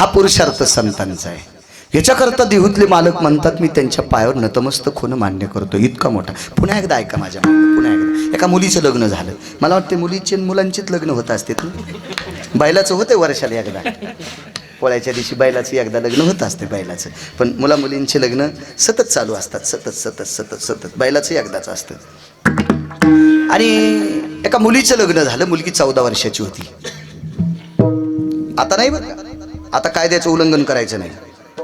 हा पुरुषार्थ संतांचा आहे. याच्याकरता देहूतले मालक म्हणतात मी त्यांच्या पायावर नतमस्तक होणं मान्य करतो. इतका मोठा. पुन्हा एकदा ऐका माझ्या मागणं, पुन्हा एकदा. एका मुलीचं लग्न झालं. मला वाटते मुलीचे मुलांचेच लग्न होत असते. बैलाचं होते वर्षाला एकदा, पोळ्याच्या दिवशी बैलाचं एकदा लग्न होत असते बैलाचं. पण मुला मुलींचे लग्न सतत चालू असतात. सतत सतत सतत सतत. बैलाचं एकदाच असतं. आणि एका मुलीचं लग्न झालं. मुलगी 14 वर्षाची होती. आता नाही बरं का, आता कायद्याचं उल्लंघन करायचं नाही.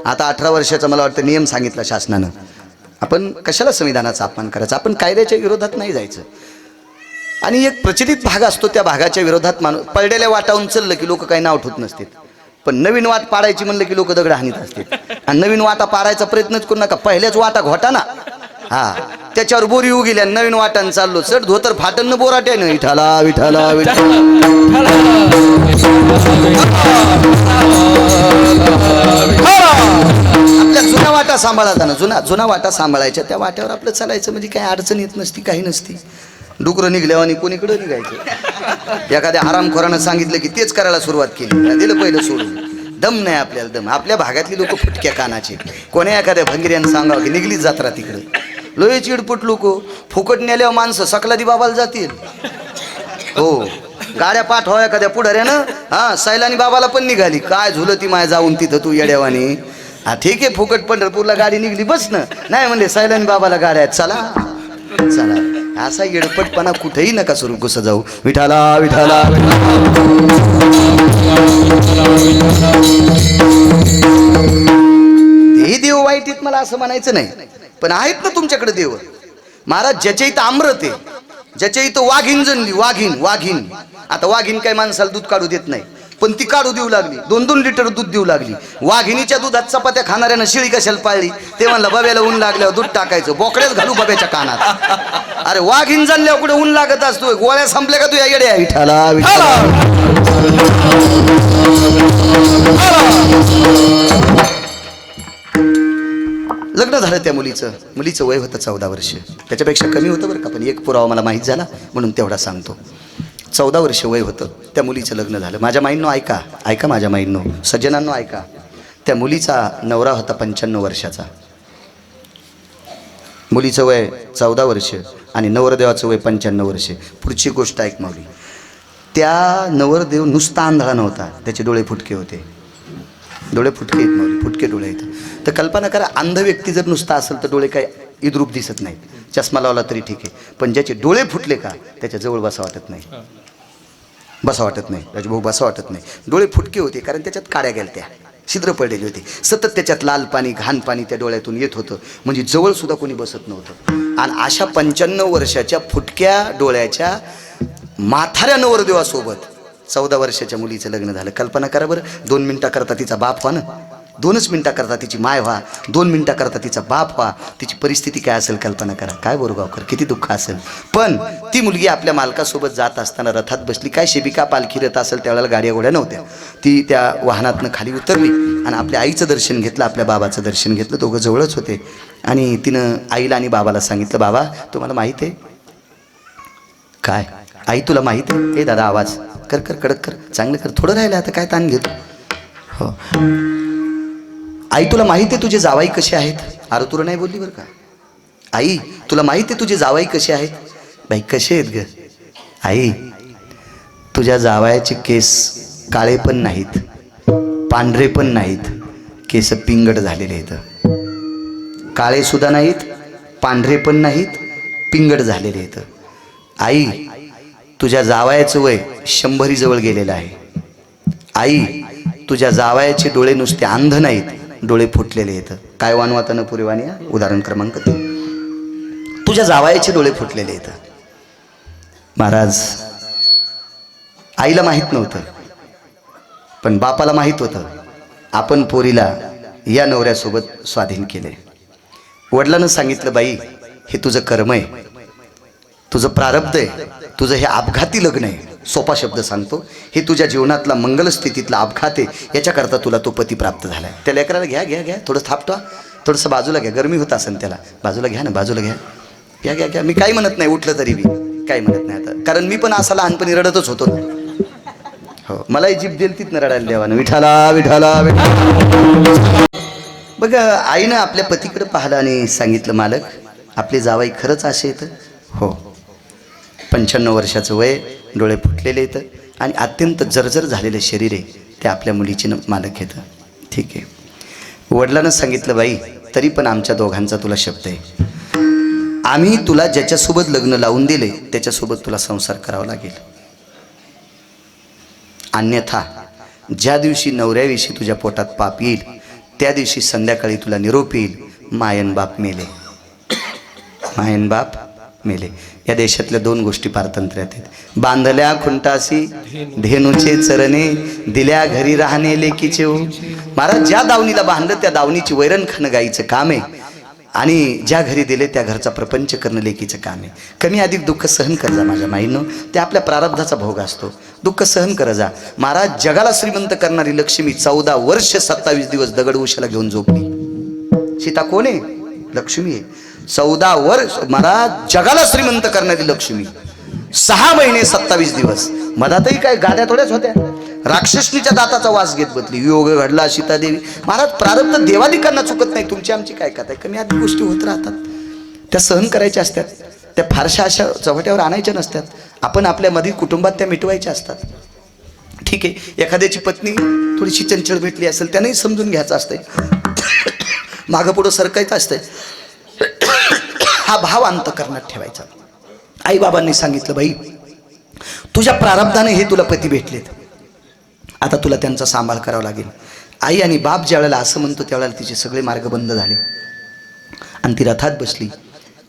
आता 18 वर्षाचा मला वाटतं नियम सांगितला शासनानं. आपण कशाला संविधानाचा अपमान करायचा. आपण कायद्याच्या विरोधात नाही जायचं. आणि एक प्रचलित भाग असतो, त्या भागाच्या विरोधात माणूस पडलेल्या वाटावून चाललं की लोक काही नाव ठेवत नसतात. पण नवीन वाट पाडायची म्हणलं की लोक दगड हानीत असतात. आणि नवीन वाटा पाडायचा प्रयत्नच करू नका. पहिल्याच वाटा घोटा ना, हा त्याच्यावर बोरी उगिल्या. नवीन वाटानं चाललो चढ धोतर फाटन बोराट्यानं विठाला विठाला विठाला. आपल्या जुन्या वाटा सांभाळायचा ना, जुना वाटा सांभाळायच्या. त्या वाट्यावर आपलं चालायचं म्हणजे काही अडचण येत नसती, काही नसती. डुकरं निघल्यावर आणि कोणीकडं निघायचं. एखाद्या आरामखोरानं सांगितलं की तेच करायला सुरुवात केली, दिलं पहिलं सोडून. दम नाही आपल्याला, दम. आपल्या भागातली लोक फुटक्या कानाचे. कोण्या एखाद्या भंगिऱ्यानं सांगावं की निघलीच जात्रा तिकडं. लोहे चिडपट लोक. फुकट नेल्यावर माणसं सकलादी बाबाला जातील. हो, गाड्या पाठवा एखाद्या पुढाऱ्यानं. हा, सैलानी बाबाला पण निघाली. काय झुलं ती माय जाऊन तिथं तू येड्यावानी. हा ठीक आहे, फुकट पंढरपूरला गाडी निघली बस ना. नाही म्हणले सैलानी बाबाला गाड्या आहेत, चला चला. असा येडपटपणा कुठेही नका सुरू कसं जाऊ. विठाला विठाला. हे देव वाईट आहेत मला असं म्हणायचं नाही, पण आहेत ना तुमच्याकडे देव. महाराज ज्याच्या इथं अमृत आहे, ज्याच्या इथं वाघीण जणली, वाघीण. आता वाघीण काय माणसाला दूध काढू देत नाही, पण ती काढू देऊ लागली. 2-2 लिटर दूध देऊ लागली. वाघिणीच्या दुधात चपात्या खाणाऱ्यानं शिळी कशाला पाळली. ते म्हणलं बब्याला ऊन लागल्यावर दूध टाकायचं. बोकड्याच घालू बब्याच्या कानात. अरे वाघीण जाणल्यावर कुठे ऊन लागत असतो. गोळ्या संपल्या का तू या येड्या. विठाला विठाला. लग्न झालं त्या मुलीचं वय होतं 14 वर्ष. त्याच्यापेक्षा कमी होतं बरं का, पण एक पुरावा मला माहीत झाला म्हणून तेवढा सांगतो. 14 वर्ष वय होतं. त्या मुलीचं लग्न झालं. माझ्या माईंनो ऐका माझ्या माईंनो, सज्जनांनो ऐका. त्या मुलीचा नवरा होता 95 वर्षाचा. मुलीचं वय 14 वर्ष आणि नवरदेवाचं वय 95 वर्ष. पुढची गोष्ट ऐक माऊली. त्या नवरदेव नुसता आंधळा नव्हता, त्याचे डोळे फुटके होते. डोळे फुटके आहेत माऊली, फुटके डोळे आहेत. तर कल्पना करा, अंध व्यक्ती जर नुसता असेल तर डोळे काय इद्रूप दिसत नाहीत. चष्मा लावला तरी ठीक आहे, पण ज्याचे डोळे फुटले का त्याच्या जवळ बसा वाटत नाही. राजभाऊ बसा वाटत नाही. डोळे फुटके होते कारण त्याच्यात काड्या गेलत्या, छिद्र पडलेली होती. सतत त्याच्यात लाल पाणी घाण पाणी त्या डोळ्यातून येत होतं. म्हणजे जवळ सुद्धा कोणी बसत नव्हतं. आणि अशा 95 वर्षाच्या फुटक्या डोळ्याच्या म्हाताऱ्या नवरदेवासोबत 14 वर्षाच्या मुलीचं लग्न झालं. कल्पना करा बरं. 2 मिनिटाकरता तिचा बाप व्हा ना, 2च मिनिटाकरता तिची माय व्हा, 2 मिनिटाकरता तिचा बाप व्हा. तिची परिस्थिती काय असेल कल्पना करा. काय बोरगावकर, किती दुःख असेल. पण ती मुलगी आपल्या मालकासोबत जात असताना रथात बसली. काय शिबिका पालखी रथ असेल त्यावेळेला गाड्या घोड्या नव्हत्या. ती त्या वाहनातनं खाली उतरली आणि आपल्या आईचं दर्शन घेतलं, आपल्या बाबाचं दर्शन घेतलं. दोघं जवळच होते. आणि तिनं आईला आणि बाबाला सांगितलं, बाबा तुम्हाला माहीत आहे काय, आई तुला माहीत आहे. ए दादा आवाज कर कडक कर, चांगलं कर. थोडं राहिलं आता, काय ताण घेतो. हो आई तुला माहिती आहे तुझे जावाई कसे आहेत. अरे तुला नाही बोलली बरं का. आई तुला माहिती आहे तुझे जावाई कसे आहेत. बाई कसे आहेत ग. आई तुझ्या जावयाचे केस काळे पण नाहीत, पांढरे पण नाहीत, केस पिंगट झालेले आहेत. काळे सुद्धा नाहीत, पांढरे पण नाहीत, पिंगट झालेले आहेत. आई तुझ्या जावयाचं वय 100 जवळ गेलेलं आहे. आई तुझ्या जावयाचे डोळे नुसते अंध नाहीत, डोळे फुटलेले आहेत. काय वानवातानं पुरेवानी. उदाहरण क्रमांक 3. तुझ्या जावयाचे डोळे फुटलेले आहेत. महाराज आईला माहीत नव्हतं, पण बापाला माहीत होतं. आपण पोरीला या नवऱ्यासोबत स्वाधीन केले. वडिलांनं सांगितलं, बाई हे तुझं कर्म आहे, तुझं प्रारब्ध आहे, तुझं हे अपघाती लग्न आहे. सोपा शब्द सांगतो, हे तुझ्या जीवनातला मंगलस्थितीतला अपघात आहे. याच्याकरता तुला तो पती प्राप्त झाला आहे. त्या लेकराला घ्या थोडं थापटा, थोडंसं बाजूला घ्या. गरमी होत असेल त्याला, बाजूला घ्या ना, बाजूला घ्या. मी काही म्हणत नाही, उठलं तरी मी काही म्हणत नाही आता, कारण मी पण असा लहानपणी रडतच होतो. हो मलाही जीभ दिलतीत ना रडायला देवानं, विठाला विठाला विठाला. बघ आईनं आपल्या पतीकडे पाहिलं आणि सांगितलं, मालक आपले जावाई खरंच असे येतं. हो 95 वर्षाचं वय, डोळे फुटलेले येतं आणि अत्यंत जर्जर झालेलं शरीर आहे, ते आपल्या मुलीचे मालक येतं. ठीक आहे. वडिलांनं सांगितलं, बाई तरी पण आमच्या दोघांचा तुला शब्द आहे, आम्ही तुला ज्याच्यासोबत लग्न लावून दिले त्याच्यासोबत तुला संसार करावा लागेल, अन्यथा ज्या दिवशी नवऱ्याविषयी तुझ्या पोटात पाप येईल त्या दिवशी संध्याकाळी तुला निरोप येईल, मायन बाप मेले, मायन बाप मेले. या देशातल्या 2 गोष्टी पारतंत्र्यात आहेत, बांधल्या खुंटासी धेनुचे चरणे, दिल्या घरी राहणे लेकीचे. महाराज ज्या दावणीला बांधलं त्या दावणीची वैरण खाणं गायचं काम आहे आणि ज्या घरी दिले त्या घरचा प्रपंच करणं लेकीचं काम आहे. कमी अधिक दुःख सहन कर जा माझ्या माईनं, ते आपल्या प्रारब्धाचा भोग असतो, दुःख सहन कर जा. महाराज जगाला श्रीमंत करणारी लक्ष्मी 14 वर्ष 27 दिवस दगड उशाला घेऊन झोपली. सीता कोण आहे? लक्ष्मी आहे. 14 वर्ष महाराज जगाला श्रीमंत करणारी लक्ष्मी, 6 महिने 27 दिवस. मधातही काय गाड्या थोड्याच होत्या, राक्षसनीच्या दाताचा वास घेत बसली. योग घडला सीतादेवी. महाराज प्रारब्ध देवादिकांना चुकत नाही, तुमची आमची काय कथा आहे. कमी अधिक गोष्टी होत राहतात, त्या सहन करायच्या असतात, त्या फारशा अशा चव्हाट्यावर आणायच्या नसतात. आपण आपल्यामध्ये कुटुंबात त्या मिटवायच्या असतात. ठीक आहे, एखाद्याची पत्नी थोडीशी चंचल भेटली असेल त्यानेही समजून घ्यायचं असतंय, मागं पुढं सरकायचं असतंय, हा भाव अंतःकरणात ठेवायचा. आईबाबांनी सांगितलं, बाई तुझ्या प्रारब्धाने हे तुला पती भेटलेत, आता तुला त्यांचा सांभाळ करावा लागेल. आई आणि बाप ज्या वेळेला असं म्हणतो त्यावेळेला तिचे सगळे मार्ग बंद झाले आणि ती रथात बसली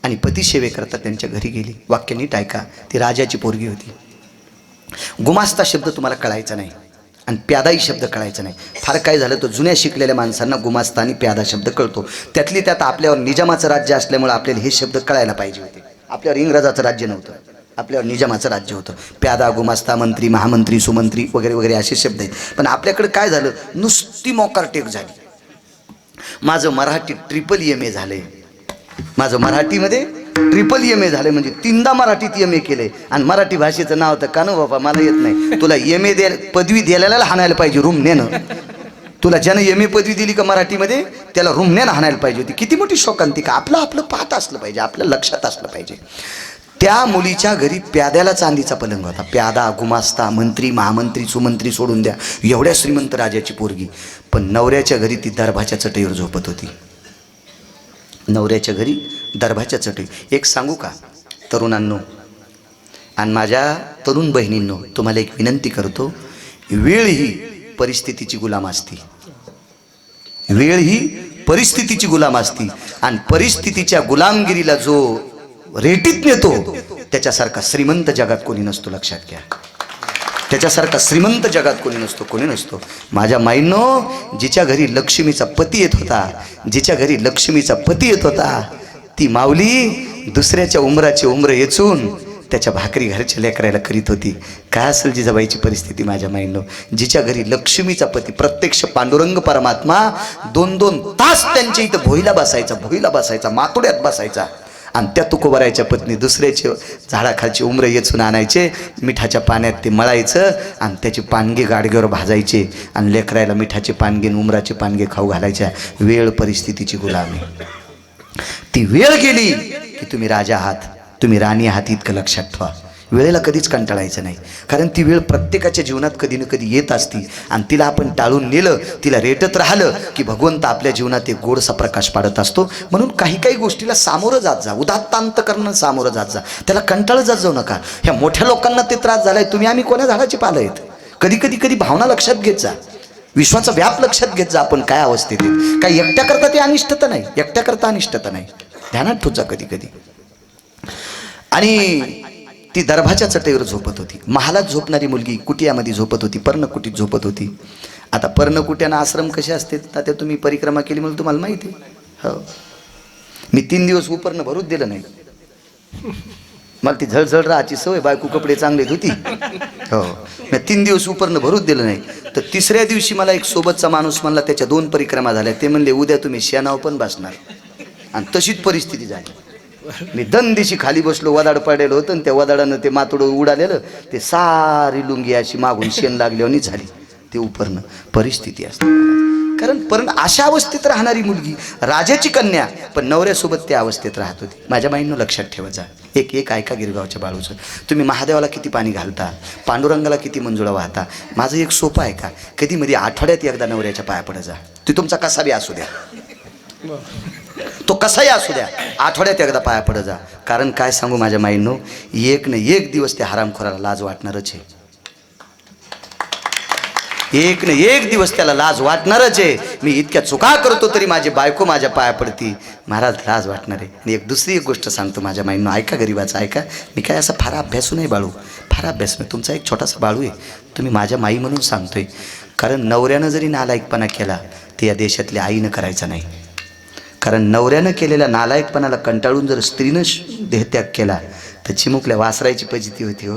आणि पती सेवेकरता त्यांच्या घरी गेली. वाक्य नीट ऐका, ती राजाची पोरगी होती. गुमास्ता शब्द तुम्हाला कळायचा नाही आणि प्यादाही शब्द कळायचा नाही. फार काय झालं, तो जुन्या शिकलेल्या माणसांना गुमास्ता आणि प्यादा शब्द कळतो. त्यातली त्यात आपल्यावर निजामाचं राज्य असल्यामुळे आपल्याला हे शब्द कळायला पाहिजे होते. आपल्यावर इंग्रजाचं राज्य नव्हतं, आपल्यावर निजामाचं राज्य होतं. प्यादा, गुमास्ता, मंत्री, महामंत्री, सुमंत्री वगैरे वगैरे असे शब्द आहेत. पण आपल्याकडे काय झालं, नुसती मोकारटेक झाली. माझं मराठी MA झालंय, माझं मराठीमध्ये MA झालंय, म्हणजे 3दा मराठीत MA केलंय आणि मराठी भाषेचं नाव तर कानो बाबा मला येत नाही. तुला MA पदवी द्यायला हाणायला पाहिजे रूम नेणं. तुला ज्यानं MA पदवी दिली का मराठीमध्ये त्याला रूम नेणं हाणायला पाहिजे होती. किती मोठी शोकांतिका. आपलं पाहत असलं पाहिजे, आपल्या लक्षात असलं पाहिजे. त्या मुलीच्या घरी प्याद्याला चांदीचा पलंग होता. प्यादा, गुमास्ता, मंत्री, महामंत्री, सुमंत्री सोडून द्या, एवढ्या श्रीमंत राजाची पोरगी. पण नवऱ्याच्या घरी ती दरभाच्या चटईवर झोपत होती. नवऱ्याच्या घरी दरभाच्या चटई. एक सांगू का तरुणांनो आणि माझ्या तरुण बहिणींनो, तुम्हाला एक विनंती करतो, वेळ ही परिस्थितीची गुलाम असती. वेळ ही परिस्थितीची गुलाम असती आणि परिस्थितीच्या गुलामगिरीला जो रेटीत नेतो त्याच्यासारखा श्रीमंत जगात कोणी नसतो. लक्षात घ्या, त्याच्यासारखा श्रीमंत जगात कोणी नसतो, कोणी नसतो. माझ्या माईंनो, जिच्या घरी लक्ष्मीचा पती येत होता, जिच्या घरी लक्ष्मीचा पती येत होता, ती माऊली दुसऱ्याच्या उमराची उमरं येचून त्याच्या भाकरी घरच्या लेकरायला करीत होती. काय असेल जिजाबाईची परिस्थिती माझ्या माईंनो, जिच्या घरी लक्ष्मीचा पती प्रत्यक्ष पांडुरंग परमात्मा 2-2 तास त्यांच्या इथं भोईला बसायचा, मातोड्यात बसायचा आणि त्या तुकोबारायच्या पत्नी दुसऱ्याचे झाडाखालचे उमरं येचून आणायचे, मिठाच्या पाण्यात ते मळायचं आणि त्याचे पानगे गाडग्यावर भाजायचे आणि लेकरायला मिठाचे पानगे उमराचे पानगे खाऊ घालायच्या. वेळ परिस्थितीची गुलामी. ती वेळ गेली की तुम्ही राजा आहात, तुम्ही राणी आहात, इतकं लक्षात ठेवा. वेळेला कधीच कंटाळायचं नाही, कारण ती वेळ प्रत्येकाच्या जीवनात कधी ना कधी येत असती आणि तिला आपण टाळून नेलं, तिला रेटत राहिलं की भगवंत आपल्या जीवनात एक गोडसा प्रकाश पाडत असतो. म्हणून काही गोष्टीला सामोरं जात जा, उदात्तांत करणं सामोरं जात जा, त्याला कंटाळत जात जाऊ नका. ह्या मोठ्या लोकांना ते त्रास झालाय, तुम्ही आम्ही कोण्या झाडाची पालं आहेत. कधी भावना लक्षात घेत जा, विश्वाचा व्याप लक्षात घेत जा. आपण काय अवस्थेत आहेत, काही एकट्या करता ते अनिष्टता नाही, एकट्या करता अनिष्टता नाही, ध्यानात ठेवत जा कधी. आणि ती दरभाच्या चटईवर झोपत होती. महालात झोपणारी मुलगी कुटियामध्ये झोपत होती, पर्णकुटीत झोपत होती. आता पर्णकुट्यानं आश्रम कसे असते आता तुम्ही परिक्रमा केली म्हणून तुम्हाला माहिती आहे. हो, मी 3 दिवस उपरणं भरूच दिलं नाही. मला ती झळझळ राहायची सवय, बायको कपडे चांगले धुती. हो, मी 3 दिवस उपरणं भरूच दिलं नाही. तर 3ऱ्या दिवशी मला एक सोबतचा माणूस म्हणला, त्याच्या 2 परिक्रमा झाल्या. ते म्हणले उद्या तुम्ही शेणावर पण बसणार, आणि तशीच परिस्थिती झाली. मी दंदिशी खाली बसलो, वदाड पडलेलं होतं आणि त्या वदाडानं ते मातोडं उडालेलं, ते सारी लुंगी अशी मागून शेण लागल्याने झाली. ते उपरणं परिस्थिती असते. कारण अशा अवस्थेत राहणारी मुलगी, राजाची कन्या, पण नवऱ्यासोबत त्या अवस्थेत राहत होती. माझ्या माईंनो लक्षात ठेवत जा. एक ऐका गिरगावच्या बाळूचं. तुम्ही महादेवाला किती पाणी घालता, पांडुरंगाला किती मंजुळा वाहता. माझं एक सोपं आहे का, कधी मध्ये आठवड्यात एकदा नवऱ्याच्या पाया पडत जा. ते तुमचा कसा बी असू द्या, तो कसाही असू द्या, आठवड्यात एकदा पाया पडत जा. कारण काय सांगू माझ्या माईंनो, एक न एक दिवस त्या हरामखोराला लाज वाटणारच आहे. एक न एक दिवस त्याला लाज वाटणारच आहे. मी इतक्या चुका करतो तरी माझी बायको माझ्या पाया पडती, महाराज लाज वाटणार आहे. आणि दुसरी एक गोष्ट सांगतो माझ्या माईंनो, ऐका गरीबाचं ऐका. मी काय असं फार अभ्यासू नाही बाळू, फार अभ्यास नाही. तुमचा एक छोटासा बाळू आहे, तुम्ही माझ्या माई म्हणून सांगतोय. कारण नवऱ्यानं जरी नालायकपणा केला ते या देशातल्या आईनं करायचा नाही. कारण नवऱ्यानं केलेल्या नालायकपणाला कंटाळून जर स्त्रीनं देहत्याग केला तर चिमुकल्या वासरायची फजिती होती. हो,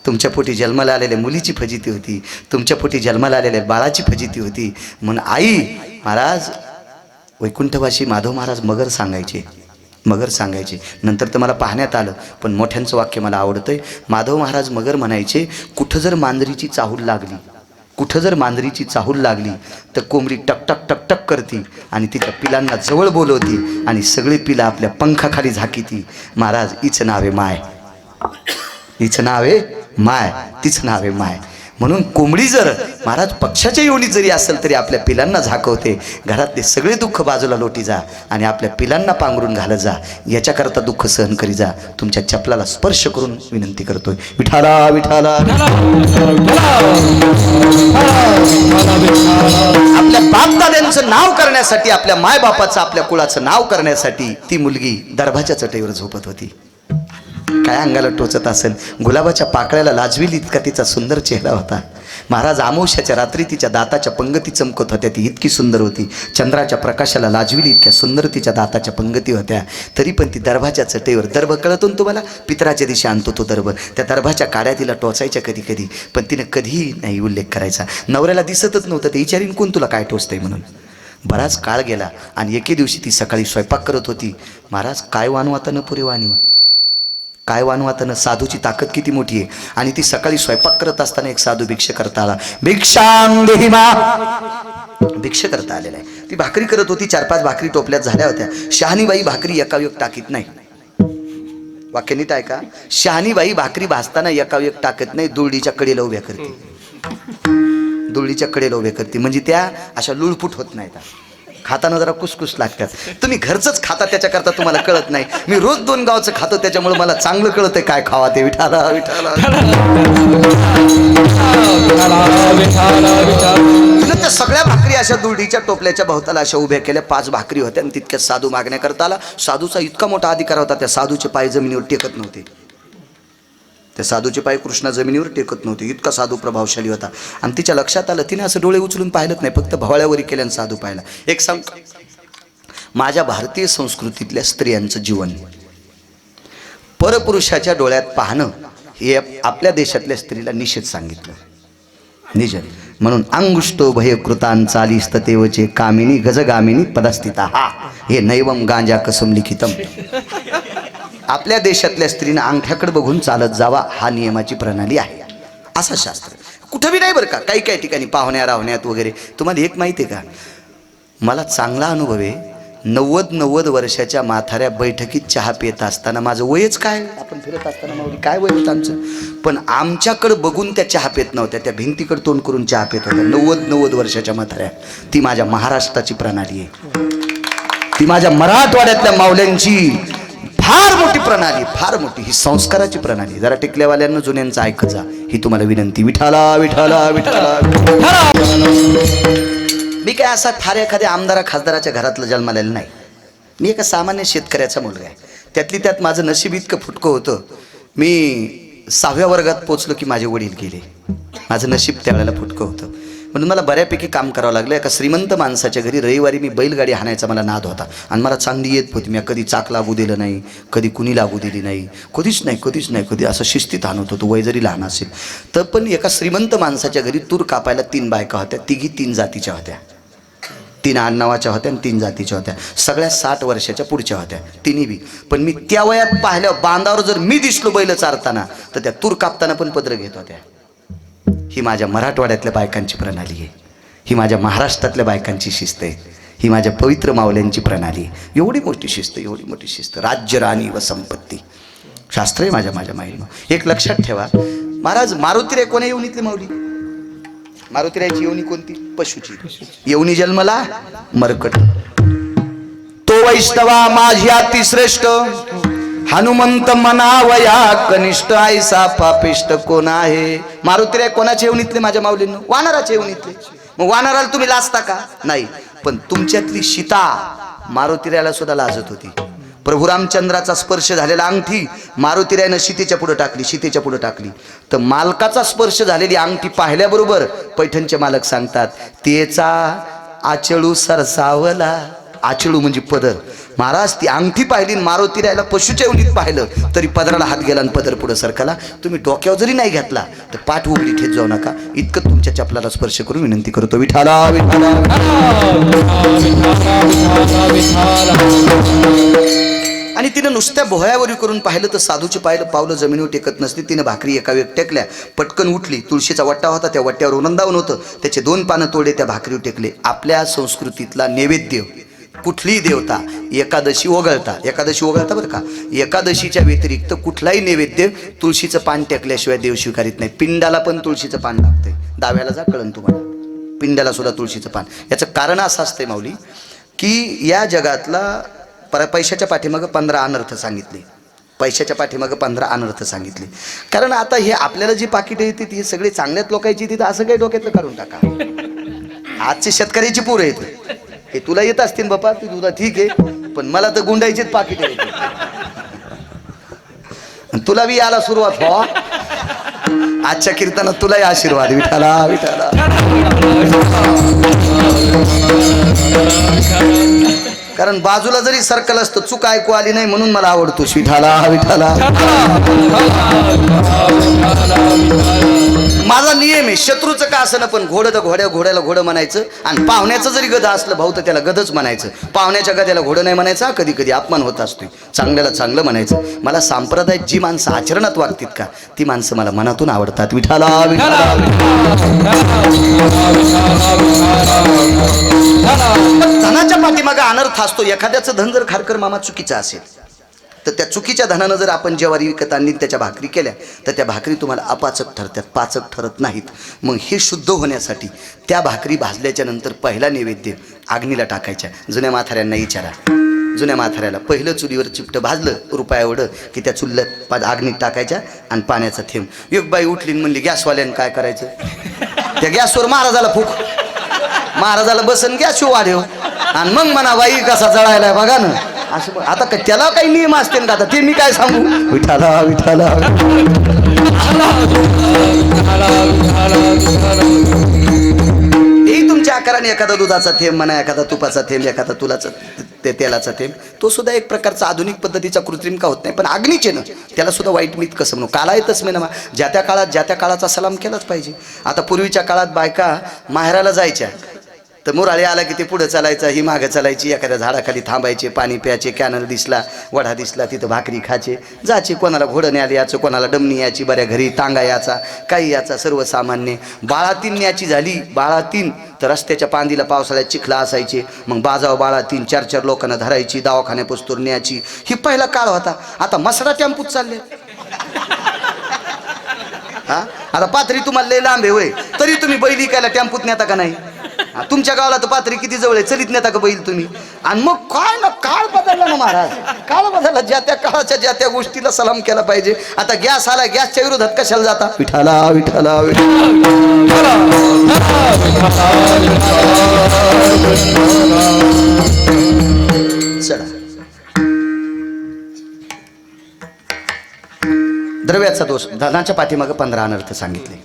तुमच्या पोटी जन्माला आलेल्या मुलीची फजिती होती, तुमच्या पोटी जन्माला आलेल्या बाळाची फजिती होती. म्हणून आई महाराज वैकुंठवासी माधव महाराज मगर सांगायचे. नंतर तर मला पाहण्यात आलं, पण मोठ्यांचं वाक्य मला आवडतंय. माधव महाराज मगर म्हणायचे, कुठं जर मांजरीची चाहूल लागली तर कोंबडी टकटक टकटक करती आणि तिच्या पिलांना जवळ बोलवती आणि सगळे पिलं आपल्या पंखाखाली झाकीती. महाराज हिचं नाव आहे माय, तिचं नाव आहे माय. म्हणून कोंबडी जर महाराज पक्षाच्या योनीत जरी असेल तरी आपल्या पिलांना झाकवते. घरातले सगळे दुःख बाजूला लोटी जा आणि आपल्या पिलांना पांघरून घालत जा. याच्याकरता दुःख सहन करी जा. तुमच्या चपलाला स्पर्श करून विनंती करतोय, विठाला विठाला. आपल्या बापदाद्यांचं नाव करण्यासाठी, आपल्या मायबापाचं, आपल्या कुळाचं नाव करण्यासाठी ती मुलगी दर्भाच्या चटईवर झोपत होती. काय अंगाला टोचत असेल, गुलाबाच्या पाकळ्याला लाजविल इतका तिचा सुंदर चेहरा होता. महाराज अमावस्याच्या रात्री तिच्या दाताच्या पंगती चमकत होत्या, ती इतकी सुंदर होती. चंद्राच्या प्रकाशाला लाजविल इतक्या सुंदर तिच्या दाताच्या पंगती होत्या. तरी पण ती दर्भाच्या चटईवर, दर्भ कळतो ना तुम्हाला, पितराच्या दिवशी आणतो तो दर्भ, त्या दर्भाच्या काड्या तिला टोचायच्या कधी कधी, पण तिने कधीही नाही उल्लेख करायचा. नवऱ्याला दिसतच नव्हतं, ते विचारीन कोण तुला काय टोचतंय म्हणून. बराच काळ गेला आणि एके दिवशी ती सकाळी स्वयंपाक करत होती. महाराज काय वानवाता न पुरे वाणी, काय वानवातानं, साधूची ताकद किती मोठी आहे. आणि ती सकाळी स्वयंपाक करत असताना एक साधू भिक्षा करता आला. भिक्षां देहि मा, भिक्षा करता आलेला आहे. ती भाकरी करत होती, 4-5 भाकरी टोपल्यात झाल्या होत्या. शहाणीबाई भाकरी एकावेक टाकीत नाही. वाक्य नीट ऐका, शहाणीबाई भाकरी भाजताना एकावेक टाकत नाही, दुरडीच्या कडेला उभ्या करते. म्हणजे त्या अशा लुळपुट होत नाहीत, खाताना जरा कुसकुस लागतात. तुम्ही घरचंच खाता त्याच्याकरता तुम्हाला कळत नाही. मी रोज 2 गावचं खातो त्याच्यामुळे मला चांगलं कळतंय काय खावा ते. विठाला विठाला. त्या सगळ्या भाकरी अशा दुरडीच्या टोपल्याच्या भोवताला अशा उभ्या केल्या. 5 भाकरी होत्या आणि तितक्यात साधू मागण्या करता आला. साधूचा इतका मोठा अधिकार होता, त्या साधूचे पाय जमिनीवर टेकत नव्हते. त्या साधूचे पाय कृष्णा जमिनीवर टेकत नव्हते, इतका साधू प्रभावशाली होता. आणि तिच्या लक्षात आलं, तिने असं डोळे उचलून पाहिलं नाही, फक्त भवळ्यावरी केल्यानं साधू पाहिला. एक सांग, माझ्या भारतीय संस्कृतीतल्या स्त्रियांचं जीवन परपुरुषाच्या डोळ्यात पाहणं हे आपल्या देशातल्या स्त्रीला निषेध सांगितलं, निषेध. म्हणून अंगुष्टो भयकृतांचालिस्ततेवचे कामिनी गजगामिनी पदस्थिता, हा हे नैवम गांजा कसम लिखितम. आपल्या देशातल्या स्त्रीनं अंगठ्याकडे बघून चालत जावा, हा नियमाची प्रणाली आहे. असं शास्त्र कुठं बी नाही बरं का. काही काही ठिकाणी पाहुण्या राहुण्यात वगैरे. तुम्हाला एक माहिती आहे का, मला चांगला अनुभव आहे. 90 वर्षाच्या म्हाताऱ्या बैठकीत चहा पित असताना, माझं वयच काय, आपण फिरत असताना माऊली काय वय होतं आमचं, पण आमच्याकडं बघून त्या चहा पित नव्हत्या, त्या भिंतीकडे तोंड करून चहा पित होत्या. 90 वर्षाच्या म्हाताऱ्या. ती माझ्या महाराष्ट्राची प्रणाली आहे, ती माझ्या मराठवाड्यातल्या माऊल्यांची फार मोठी प्रणाली, फार मोठी ही संस्काराची प्रणाली. जरा टिकल्यावाल्यांना जुन्यांचं ऐकत जा, ही तुम्हाला विनंती. विठाला विठाला विठाला. मी काय असा फार एखाद्या आमदारा खासदाराच्या घरातलं जन्मालेलं नाही. मी एका सामान्य शेतकऱ्याचा मुलगा आहे. त्यातली त्यात माझं नशीब इतकं फुटकं होतं, मी 6व्या वर्गात पोचलो की माझे वडील गेले. माझं नशीब त्यावेळेला फुटकं होतं, म्हणून मला बऱ्यापैकी काम करावं लागलं. एका श्रीमंत माणसाच्या घरी रविवारी मी बैलगाडी हाणायचा मला नाद होता आणि मला चांगली येत होती. मी कधी चाक लागू दिलं नाही, कधी कुणी लागू दिली नाही, कधीच नाही, कधी असं शिस्तीत हाणत होतो, वय जरी लहान असेल तर. पण एका श्रीमंत माणसाच्या घरी तूर कापायला 3 बायका होत्या, तिघी 3 जातीच्या होत्या. 3 आडनावाच्या होत्या आणि 3 जातीच्या होत्या. सगळ्या 60 वर्षाच्या पुढच्या होत्या तिन्ही बी. पण मी त्या वयात पाहिलं बांधावर जर मी दिसलो बैल चारताना तर त्या तूर कापताना पण पदर घेत होत्या. ही माझ्या मराठवाड्यातल्या बायकांची प्रणाली आहे. ही माझ्या महाराष्ट्रातल्या बायकांची शिस्त आहे. ही माझ्या पवित्र माऊल्यांची प्रणाली आहे. एवढी मोठी शिस्त, एवढी मोठी शिस्त. राज्य राणी व संपत्ती शास्त्र आहे माझ्या माईनं. एक लक्षात ठेवा, महाराज मारुतीराय कोण्या येवनीतली माऊली? मारुतीरायची येवनी कोणती? पशुची. येवनी जन्मला मरकट. तो वैष्णवा माझ्या अतिश्रेष्ठ, हनुमंत मनावया कनिष्ठ, ऐसा पापिष्ट कोण आहे? मारुतीराय कोणाच्या येवनीतले माझ्या माऊलींनो? वानराच्या येवनीतले. मग वानराला तुम्ही लाजता का? नाही. पण तुमच्यातली सीता मारुतीरायला सुद्धा लाजत होती. प्रभू रामचंद्राचा स्पर्श झालेला अंगठी मारुतीरायनं सीतेच्या पुढे टाकली, सीतेच्या पुढे टाकली. तर मालकाचा स्पर्श झालेली अंगठी पाहिल्याबरोबर पैठणचे मालक सांगतात, तेचा आचळू सरसावला. आचळू म्हणजे पदर. महाराज ती अंगठी पाहिली, मारुतीरायला पशुच्या येवनीत पाहिलं तरी पदराला हात गेला आणि पदर पुढे सरकला. तुम्ही डोक्यावर जरी नाही घेतला तर पाठ उघडी ठेत जाऊ नका. इतकं तुमच्या चपलाला स्पर्श करून विनंती करतो. विठाला विठाला. आणि तिनं नुसत्या भोयावरी करून पाहिलं तर साधूचे पावलं जमिनीवर टेकत नसते. तिनं भाकरी एका वेळ टेकल्या, पटकन उठली. तुळशीचा वट्टा होता, त्या वट्ट्यावर वृंदावन होतं, त्याचे 2 पानं तोडले, त्या भाकरीवर टेकले. आपल्या संस्कृतीतला नैवेद्य कुठलीही देवता एकादशी वगळता बरं का, एकादशीच्या व्यतिरिक्त कुठलाही नैवेद्य तुळशीचं पान टेकल्याशिवाय देव स्वीकारित नाही. पिंडाला पण तुळशीचं पान लागतंय. दाव्याला जा कळण तुम्हाला, पिंडाला सुद्धा तुळशीचं पान. याचं कारण असं असतंय माऊली, की या जगातला पैशाच्या पाठीमागं 15 अनर्थ सांगितले. पैशाच्या पाठीमागं 15 अनर्थ सांगितले. कारण आता हे आपल्याला जी पाकिटं येते ती सगळे चांगल्याच लोकांची येते, असं काही डोक्यातलं काढून टाका. आजचे शेतकऱ्याची पोरं येते, हे तुला येत असतील बापा, तू तुला ठीक आहे, पण मला तर गुंडायचेच पाकिट येते. तुला बी याला सुरुवात व्हा. आजच्या कीर्तनात तुलाही आशीर्वाद. विठाला विठाला. कारण बाजूला जरी सर्कल असतं चूक ऐकू आली नाही म्हणून मला आवडतो. विठाला विठाला. माझा नियम आहे, शत्रूचं का असं ना, पण घोड्याला घोडं म्हणायचं, आणि पाहुण्याचं जरी गध असलं भाऊ तर त्याला गधच म्हणायचं. पाहुण्याच्या गध्याला घोडं नाही म्हणायचं. कधी कधी अपमान होत असतोय. चांगल्याला चांगलं म्हणायचं. मला सांप्रदायिक जी माणसं आचरणात वागतात का ती माणसं मला मनातून आवडतात. विठाला विठाला. धनाच्या पाठीमागे अनर्थ असतो. एखाद्याचं धन जर खारकर मामा चुकीचं असेल तर त्या चुकीच्या धनानं जर आपण ज्वारी विकत आणली, त्याच्या भाकरी केल्या तर त्या भाकरी तुम्हाला अपाचक ठरतात, पाचक ठरत नाहीत. मग हे शुद्ध होण्यासाठी त्या भाकरी भाजल्याच्या नंतर पहिला नैवेद्य अग्नीला टाकायच्या. जुन्या म्हाताऱ्यांना विचारा, जुन्या म्हाताऱ्याला पहिलं चुलीवर चिपटं भाजलं रुपयावडं की त्या चुलीला अग्नीत टाकायच्या आणि पाण्याचा थेंब. एक बाई उठली म्हणली गॅसवाल्यानं काय करायचं? त्या गॅसवर महाराजाला फूक, महाराजाला बसन गॅस वाढव आणि मग म्हणा बाई कसा जळायला बघा ना. असं आता त्याला काही नियम असते का? आता ते मी काय सांगू. विठाला विठाला. तेही तुमच्या आकाराने एखादा दुधाचा थेंब म्हणा, एखादा तुपाचा थेंब, एखादा तेलाचा थेंब, तो सुद्धा एक प्रकारचा आधुनिक पद्धतीचा कृत्रिम का होत नाही. पण अग्नीचे ना त्याला सुद्धा वाईट मीत कसं म्हणू. काला येतच मी ना, ज्या त्या काळात ज्या त्या काळाचा सलाम केलाच पाहिजे. आता पूर्वीच्या काळात बायका माहेराला जायच्या तर मुराळी आला की ते पुढं चालायचं, ही मागं चालायची, एखाद्या झाडाखाली थांबायचे, पाणी प्यायचे, कॅनल दिसला, वढा दिसला, तिथं भाकरी खायचे, जायचे. कोणाला घोडं न्यायला यायचं, कोणाला डमणी यायची, बऱ्या घरी टांगा याचा, काही याचा, सर्वसामान्य. बाळातीन न्यायची झाली, बाळातीन तर रस्त्याच्या पांदीला पावसाळ्यात चिखला असायचे. मग बाजाव बाळातीन 4-4 लोकांना धरायची, दवाखान्यापोस्तूर न्यायची. ही पहिला काळ होता. आता मसरा टेम्पूत चालले. हा आता पाथरी तुम्हाला लय लांब आहे होय, तरी तुम्ही बैल विकायला टेम्पूत नेता का नाही? तुमच्या गावाला तर पाथरी किती जवळ आहे, चलीत नेता का बैल तुम्ही? आणि मग काय ना, काळ बदलला ना महाराज, काळ बदलला. ज्या त्या काळाच्या ज्या त्या गोष्टीला सलाम केला पाहिजे. आता गॅस आला, गॅसच्या विरोधात कशाला जाता? विठाला विठाला चला. द्रव्याचा दोष. धनाच्या पाठीमागं 15 अनर्थ सांगितले.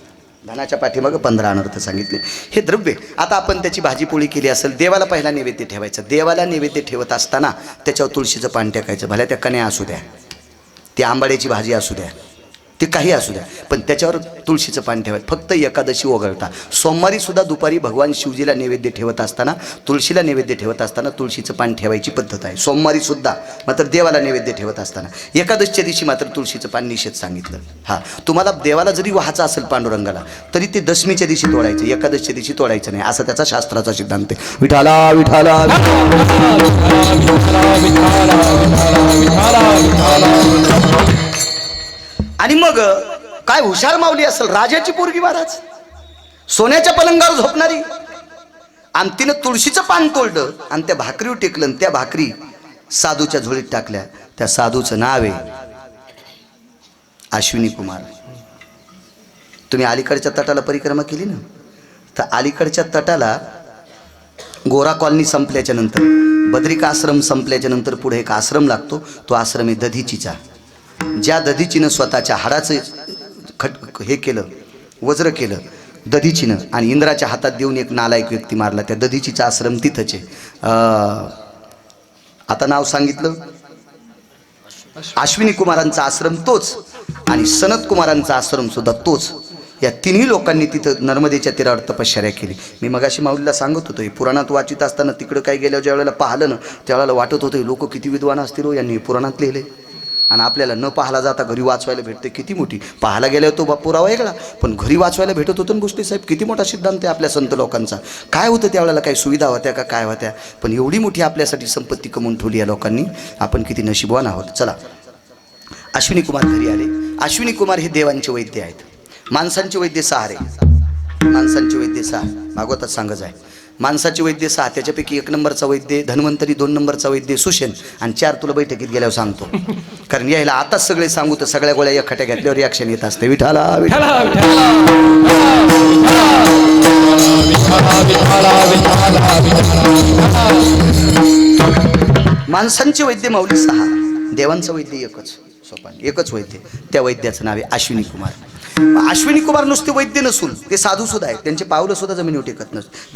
धनाच्या पाठीमागं 15 अनर्थ सांगितले. हे द्रव्य. आता आपण त्याची भाजीपोळी केली असेल, देवाला पहिला नैवेद्य ठेवायचा. देवाला नैवेद्य ठेवत असताना त्याच्यावर तुळशीचं पान टाकायचं. भल्या त्या कण्या असू द्या, ती आंबाड्याची भाजी असू द्या, ते काही असू द्या, पण त्याच्यावर तुळशीचं पान ठेवायचं. फक्त एकादशी वगळता सोमवारी सुद्धा दुपारी भगवान शिवजीला नैवेद्य ठेवत असताना, तुळशीला नैवेद्य ठेवत असताना तुळशीचं पान ठेवायची पद्धत आहे. सोमवारी सुद्धा, मात्र देवाला नैवेद्य ठेवत असताना. एकादशीच्या दिवशी मात्र तुळशीचं पान निषेध सांगितलं. हां, तुम्हाला देवाला जरी वाहायचं असेल पांडुरंगाला, तरी ते दशमीच्या दिवशी तोडायचं, एकादशीच्या दिवशी तोडायचं नाही, असा त्याचा शास्त्राचा सिद्धांत आहे. विठाला विठाला आणि मग काय हुशार माऊली असेल, राजाची पोरगी महाराज, सोन्याच्या पलंगावर झोपणारी, आणि तिनं तुळशीचं पान तोडलं आणि त्या भाकरीवर टेकलं, आणि त्या भाकरी साधूच्या झोळीत टाकल्या. त्या साधूचं नाव आहे अश्विनी कुमार. तुम्ही अलीकडच्या तटाला परिक्रमा केली ना, तर अलीकडच्या तटाला गोरा कॉलनी संपल्याच्या नंतर, बद्रिका आश्रम संपल्याच्या नंतर पुढे एक आश्रम लागतो. तो आश्रम आहे दधीचीचा. ज्या दधीचीनं स्वतःच्या हाडाचं हे केलं, वज्र केलं दधीचीनं, आणि इंद्राच्या हातात देऊन एक नालायक व्यक्ती मारला. त्या दधीचीचा आश्रम तिथंच आहे. आता नाव सांगितलं, अश्विनी कुमारांचा आश्रम तोच, आणि सनत कुमारांचा आश्रम सुद्धा तोच. या तिन्ही लोकांनी तिथं नर्मदेच्या तीरावर तपश्चर्या केली. मी मगाशी माऊलीला सांगत होतो, पुराणात वाचित असताना तिकडं काय गेल्यावर ज्या वेळेला पाहिलं ना, त्यावेळेला वाटत होतं लोक किती विद्वान असतील हो, यांनी पुराणात लिहिले. आणि आपल्याला न पाहायला जाता घरी वाचवायला भेटते, किती मोठी. पाहायला गेल्यावर तो पुरावा वेगळा, पण घरी वाचवायला भेटत होतं ना गोष्टी. साहेब, किती मोठा सिद्धांत आहे आपल्या संत लोकांचा. काय होतं त्यावेळेला, काही सुविधा होत्या का, काय होत्या, पण एवढी मोठी आपल्यासाठी संपत्ती कमवून ठेवली या लोकांनी. आपण किती नशीबवान आहोत. चला, अश्विनी कुमार घरी आले. अश्विनी कुमार हे देवांचे वैद्य आहेत. माणसांचे वैद्य 6 रे, माणसांचे वैद्य 6 भागवतात सांगत आहे. माणसाचे वैद्य 6, त्याच्यापैकी 1 नंबरचा वैद्य धन्वंतरी, 2 नंबरचा वैद्य सुषेण, आणि 4 तुला बैठकीत गेल्यावर सांगतो. कारण यायला आताच सगळे सांगू तर सगळ्या गोळ्या एकखट्या घेतल्यावर रिॲक्शन येत असते. विठाला विठाला माणसांचे वैद्य माऊली 6, देवांचं वैद्य एकच, सोपान एकच वैद्य. त्या वैद्याचं नाव आहे अश्विनी कुमार. अश्विनी कुमार नुसते वैद्य नसून ते साधू सुद्धा आहेत. त्यांचे पावलं सुद्धा जमिनीवर टेकत नसत.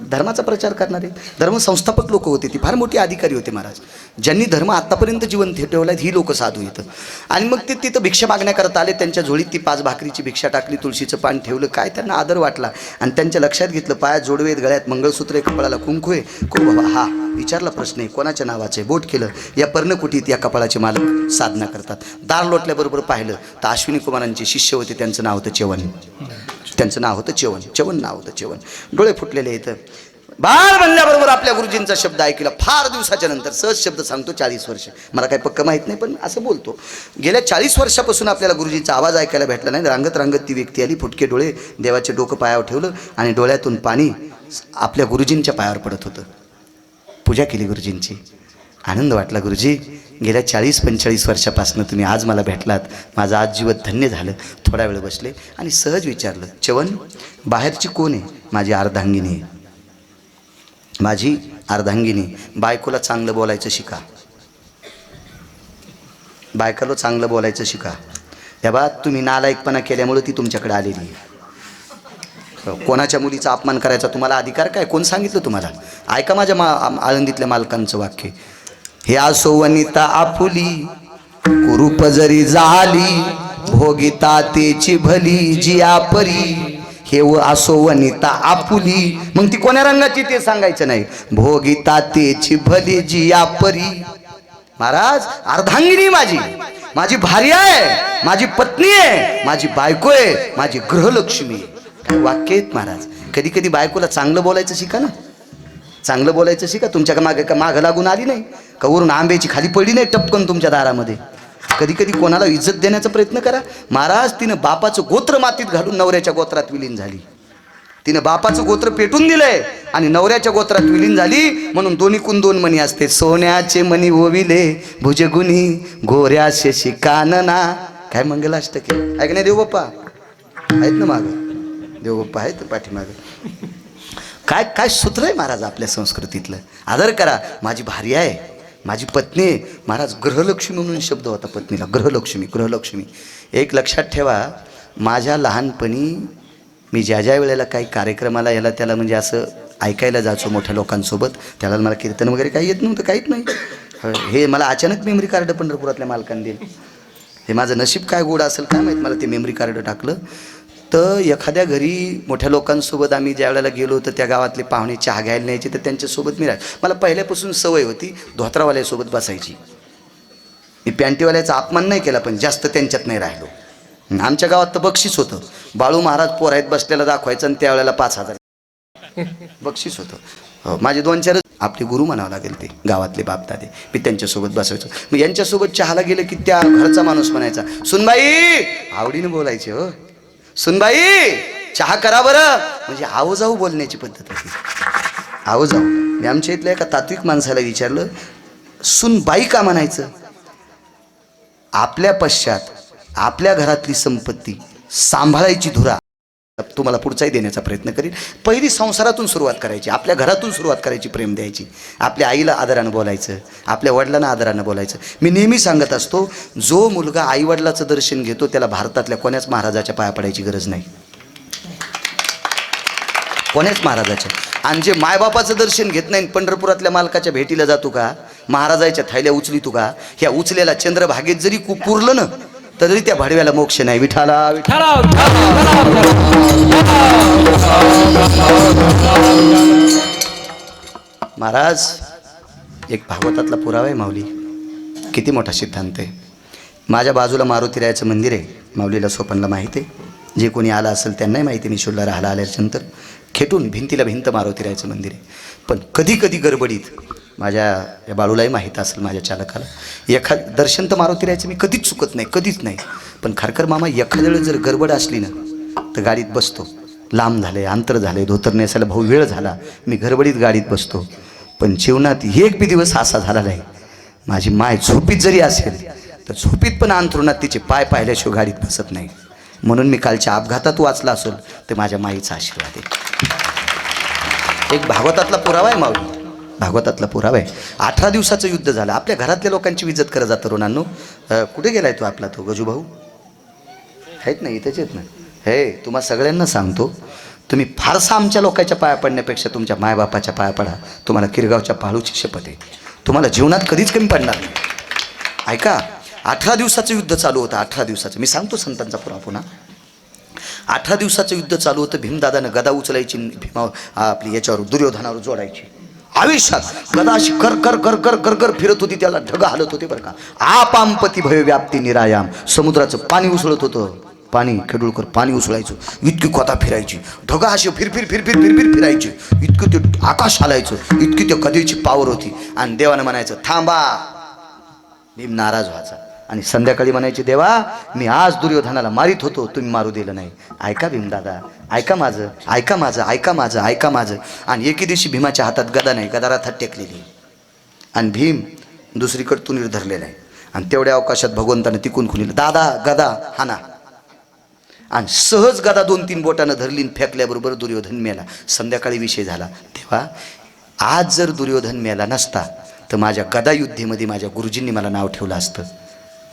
धर्माचा प्रचार करणारे धर्मसंस्थापक लोक होते. ती फार मोठी अधिकारी होते महाराज, ज्यांनी धर्म आत्तापर्यंत जिवंत ठेवला. ही लोक साधू येतं. आणि मग ते तिथं भिक्षा मागण्याकरता आले. त्यांच्या झोळीत ती 5 भाकरीची भिक्षा टाकली, तुळशीचं पान ठेवलं. काय त्यांना आदर वाटला, आणि त्यांच्या लक्षात घेतलं पायात जोडवेत, गळ्यात मंगळसूत्र आहे, कपाळाला कुंकू आहे. बाबा, हा विचारला प्रश्न आहे कोणाच्या नावाचे, बोट केलं. या पर्णकुटीत या कपाळाचे मालक साधना करतात. दार लोटल्याबरोबर पाहिलं तर अश्विनी कुमारांचे शिष्य होते. त्यांचं नाव होतं चेवन. त्यांचं नाव होतं चेवन. चेवन नाव होतं चेवन. डोळे फुटलेले इथं. बाळ म्हणल्याबरोबर आपल्या गुरुजींचा शब्द ऐकला. फार दिवसाच्या नंतर, सहज शब्द सांगतो, 40 वर्ष, मला काही पक्क माहीत नाही पण असं बोलतो. गेल्या 40 वर्षापासून आपल्याला गुरुजींचा आवाज ऐकायला भेटला नाही. रांगत रांगत ती व्यक्ती आली. फुटके डोळे, देवाचे डोकं पायावर ठेवलं, आणि डोळ्यातून पाणी आपल्या गुरुजींच्या पायावर पडत होतं. पूजा केली गुरुजींची. आनंद वाटला. गुरुजी, गेल्या 40-45 वर्षापासून तुम्ही आज मला भेटलात. माझं आज जीवन धन्य झालं. थोडा वेळ बसले आणि सहज विचारलं, चवन, बाहेरची कोण आहे? माझी अर्धांगिनी आहे. माझी अर्धांगिनी. बायकोला चांगलं बोलायचं शिका. बायकोला चांगलं बोलायचं शिका. या बा, तुम्ही नालायकपणा केल्यामुळे ती तुमच्याकडे आलेली आहे. कोणाच्या मुलीचा अपमान करायचा तुम्हाला अधिकार काय? कोण सांगितलं तुम्हाला? ऐका माझ्या आळंदीतल्या मालकांचं वाक्य. हे असो वनिता आपुली, कुरूप जरी झाली, भोगिता तेची भली जिया परी. हे असो वनिता आपुली, मग ती कोण्या रंगाची ते सांगायचं नाही. भोगिता तेची भली जिया परी. महाराज, अर्धांगिनी माझी, माझी भार्या आहे, माझी पत्नी आहे, माझी बायको आहे, माझी गृहलक्ष्मी आहे. काय वाक्य आहेत महाराज. कधी कधी बायकोला चांगलं बोलायचं शिका ना. चांगलं बोलायचं शिका. तुमच्या मागं लागून आली नाही का, वरून आंब्याची खाली पडली नाही टपकन तुमच्या दारामध्ये. कधी कधी कोणाला इज्जत देण्याचा प्रयत्न करा. महाराज, तिनं बापाचं गोत्र मातीत घालून नवऱ्याच्या गोत्रात विलीन झाली. तिनं बापाचं गोत्र पेटून दिलंय आणि नवऱ्याच्या गोत्रात विलीन झाली. म्हणून दोन्हीकून 2 मणी असते. सोन्याचे मणी ओविले भुजगुनी, गोऱ्याशे शिकानना. काय मंगलाष्टक आहे. ऐक नाही देवबाप्पा आहेत ना मागं, देवबाप्पा आहेत पाठीमागं. काय काय सूत्र आहे महाराज आपल्या संस्कृतीतलं. आदर करा. माझी भार्या आहे, माझी पत्नी आहे. महाराज, गृहलक्ष्मी म्हणून शब्द होता पत्नीला. गृहलक्ष्मी, गृहलक्ष्मी. एक लक्षात ठेवा, माझ्या लहानपणी मी ज्या ज्या वेळेला काही कार्यक्रमाला याला त्याला म्हणजे असं ऐकायला जायचो मोठ्या लोकांसोबत, त्याला मला कीर्तन वगैरे काही येत नव्हतं, काहीच नाही. हे मला अचानक मेमरी कार्ड पंढरपुरातल्या मालकांनी दिलं. हे माझं नशीब काय गोड असेल काय माहीत, मला ते मेमरी कार्ड टाकलं. तर एखाद्या घरी मोठ्या लोकांसोबत आम्ही ज्या वेळेला गेलो तर त्या गावातले पाहुणे चहा घ्यायला न्यायचे, तर त्यांच्यासोबत मी मला पहिल्यापासून सवय होती धोत्रावाल्यासोबत बसायची. मी पॅन्टीवाल्याचा अपमान नाही केला, पण जास्त त्यांच्यात नाही राहिलो. आमच्या गावात तर बक्षीस होतं, बाळू महाराज पोरायत बसलेला दाखवायचं आणि त्यावेळेला 5,000 बक्षीस होतं. हो, माझे 2-4 आपले गुरु म्हणावं लागेल ते गावातले बापदादे. मी त्यांच्यासोबत बसायचो. मग यांच्यासोबत चहाला गेलं की त्या घरचा माणूस म्हणायचा, सुनबाई, आवडीनं बोलायचे हो, सुनबाई चहा करा बरं. म्हणजे आहो जाऊ बोलण्याची पद्धत होती, आहो जाऊ. मी आमच्या इथल्या एका तात्विक माणसाला विचारलं, सुनबाई का म्हणायचं? आपल्या पश्चात आपल्या घरातली संपत्ती सांभाळायची धुरा तुम्हाला पुढचाही देण्याचा प्रयत्न करीन. पहिली संसारातून सुरुवात करायची, आपल्या घरातून सुरुवात करायची, प्रेम द्यायची, आपल्या आईला आदरानं बोलायचं, आपल्या वडिलांना आदरानं बोलायचं. मी नेहमी सांगत असतो, जो मुलगा आईवडिलाचं दर्शन घेतो त्याला भारतातल्या कोण्याच महाराजाच्या पाया पडायची गरज नाही, कोण्याच महाराजाच्या. आणि जे मायबापाचं दर्शन घेत नाही, पंढरपुरातल्या मालकाच्या भेटीला जातो का, महाराजाच्या थैल्या उचली तू का, ह्या उचलेला चंद्रभागेत जरी पुरलं ना तरी त्या भाडव्याला मोक्ष नाही. विठाला विठाला. महाराज एक भागवतातला पुरावा आहे माऊली, किती मोठा सिद्धांत आहे. माझ्या बाजूला मारुतीरायाचं मंदिर आहे, माऊलीला स्वपनला माहिती आहे, जे कोणी आलं असेल त्यांनाही माहिती आहे. मी शोधला राहिला आल्याच्यानंतर खेटून भिंतीला भिंत मारुतीरायाचं मंदिर आहे. पण कधी कधी गडबडीत माझ्या या बाळूलाही माहीत असेल, माझ्या चालकाला, दर्शन तर मारुतीरायाचं मी कधीच चुकत नाही, कधीच नाही. पण खारकर मामा एखाद्या वेळेस जर गडबड असली ना तर गाडीत बसतो. लांब झाले, अंतर झाले, धोतर नेसायला भाऊ वेळ झाला, मी गडबडीत गाडीत बसतो. पण जीवनात एक बी दिवस असा झाला नाही, माझी माय झोपीत जरी असेल तर झोपीत पण अंथरुणात तिचे पाय पाहिल्याशिवाय गाडीत बसत नाही. म्हणून मी कालच्या अपघातात वाचला असेल तर माझ्या माईचा आशीर्वाद आहे. एक भागवतातला पुरावा आहे माऊली, भागवतातला पुरावा आहे. 18 दिवसाचं युद्ध झालं. आपल्या घरातल्या लोकांची इज्जत करत जातं तरुणांनो. कुठे गेलाय तो आपला तो गजू भाऊ? आहेत ना इथेच आहेत ना. हे तुम्हा सगळ्यांना सांगतो, तुम्ही फारसा आमच्या लोकांच्या पाया पडण्यापेक्षा तुमच्या मायबापाच्या पाया पडा. तुम्हाला किरगावच्या पाळूची शपथ आहे, तुम्हाला जीवनात कधीच कमी पडणार नाही. ऐका, 18 दिवसाचं युद्ध चालू होतं. 18 दिवसाचं मी सांगतो संतांचा पुरावा पुन्हा. 18 दिवसाचं युद्ध चालू होतं. भीमदादानं गदा उचलायची, भीमा आपली याच्यावर दुर्योधनावर जोडायची. आयुष्यात गदा अशी कर कर कर कर कर कर फिरत होती, त्याला ढग हालत होते बरं का. आपामपती भय व्याप्ती निरायाम. समुद्राचं पाणी उसळत होतं, पाणी खेडूळकर पाणी उसळायचं, इतकी कथा फिरायची. ढगा अशी फिर फिर फिर फिर फिर फिर फिरायची, इतकं ते आकाश हालायचं, इतकी त्या कधीची पावर होती. आणि देवानं म्हणायचं थांबा. भीम नाराज व्हायचा आणि संध्याकाळी म्हणायचे, देवा मी आज दुर्योधनाला मारित होतो, तुम्ही मारू दिलं नाही. ऐका भीमदादा, ऐका माझं, ऐका माझं, ऐका माझं, ऐका माझं. आणि एके दिवशी भीमाच्या हातात गदा नाही, गदा रथात टेकलेली आणि भीम दुसरीकडे तुनीर धरलेला आहे. आणि तेवढ्या अवकाशात भगवंतानं तिकून खुलीलं, दादा गदा हाना. आणि सहज गदा 2-3 बोटानं धरली, फेकल्याबरोबर दुर्योधन मेला. संध्याकाळी विषय झाला, तेव्हा आज जर दुर्योधन मेला नसता तर माझ्या गदा युद्धेमध्ये माझ्या गुरुजींनी मला नाव ठेवलं असतं.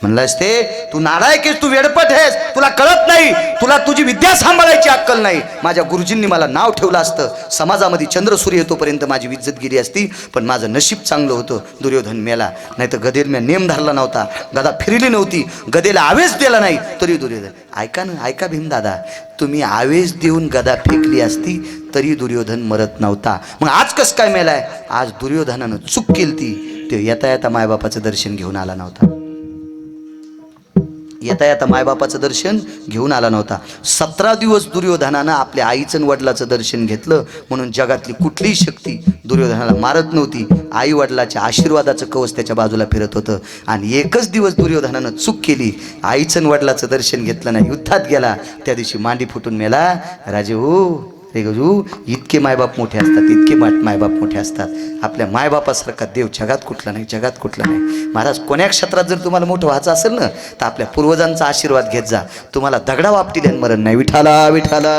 म्हणलं असते, तू नालायक आहेस, तू वेडपट आहेस, तुला कळत नाही, तुला तुझी विद्या सांभाळायची अक्कल नाही. माझ्या गुरुजींनी मला नाव ठेवलं असतं. समाजामध्ये चंद्र सूर्य येतोपर्यंत माझी इज्जत गेली असती. पण माझं नशीब चांगलं होतं, दुर्योधन मेला. नाही तर गदेला मी नेम धरला नव्हता, गदा फिरली नव्हती, गदेला आवेश दिला नाही तरी दुर्योधन. ऐका ना, ऐका भीमदादा, तुम्ही आवेश देऊन गदा फेकली असती तरी दुर्योधन मरत नव्हता. मग आज कसं काय मेलाय? आज दुर्योधनानं चूक केली ती, ते येता येता मायबापाचं दर्शन घेऊन आला नव्हता. येता येता मायबापाचं दर्शन घेऊन आला नव्हता. 17 दिवस दुर्योधनानं आपल्या आईचं वडिलाचं दर्शन घेतलं, म्हणून जगातली कुठलीही शक्ती दुर्योधनाला मारत नव्हती. आई वडिलाच्या आशीर्वादाचं कवच त्याच्या बाजूला फिरत होतं. आणि एकच दिवस दुर्योधनानं चूक केली, आईचं वडिलाचं दर्शन घेतलं नाही, युद्धात गेला. त्या दिवशी मांडी फुटून मेला. राजे हो रे गजू, इतके मायबाप मोठे असतात, इतके मायबाप मोठे असतात. आपल्या मायबापासारखा देव जगात कुठला नाही, जगात कुठला नाही. महाराज, कोण्या क्षेत्रात जर तुम्हाला मोठं व्हायचं असेल ना तर आपल्या पूर्वजांचा आशीर्वाद घेत जा. तुम्हाला दगडा वापटील मरण नाही. विठाला विठाला